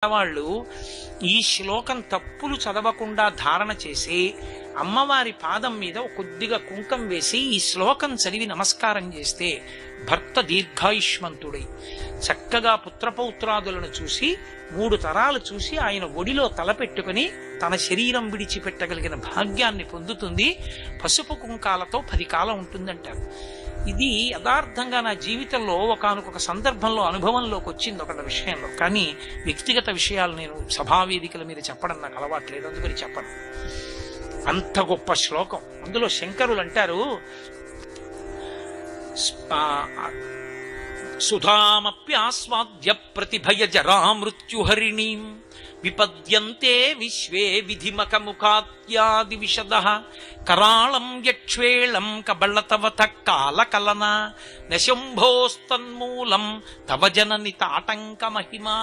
వాళ్ళు ఈ శ్లోకం తప్పులు చదవకుండా ధారణ చేసి అమ్మవారి పాదం మీద కొద్దిగా కుంకం వేసి ఈ శ్లోకం చదివి నమస్కారం చేస్తే భర్త దీర్ఘాయుష్మంతుడై చక్కగా పుత్రపౌత్రాదులను చూసి 3 తరాలు చూసి ఆయన ఒడిలో తలపెట్టుకుని తన శరీరం విడిచిపెట్టగలిగిన భాగ్యాన్ని పొందుతుంది. పసుపు కుంకాలతో 10 కాలం ఉంటుందంటారు. ఇది యథార్థంగా నా జీవితంలో ఒకానొక సందర్భంలో అనుభవంలోకి వచ్చింది ఒక విషయంలో. కానీ వ్యక్తిగత విషయాలు నేను సభావేదికల మీద చెప్పడం నాకు అలవాట్లేదు, అందుకని చెప్పను. అంత గొప్ప శ్లోకం. అందులో శంకరులు అంటారు, సుధామప్యాస్వాద్య ప్రతిభయ జరామృత్యుహరిణీం విపద్యంతే విశ్వే విధిమకముఖాత్యాది విశదః కరాళం యక్ష్వేళం కబళతవత కాలకలన నశంభోస్తన్మూలం తవ జనని తాటంక మహిమా.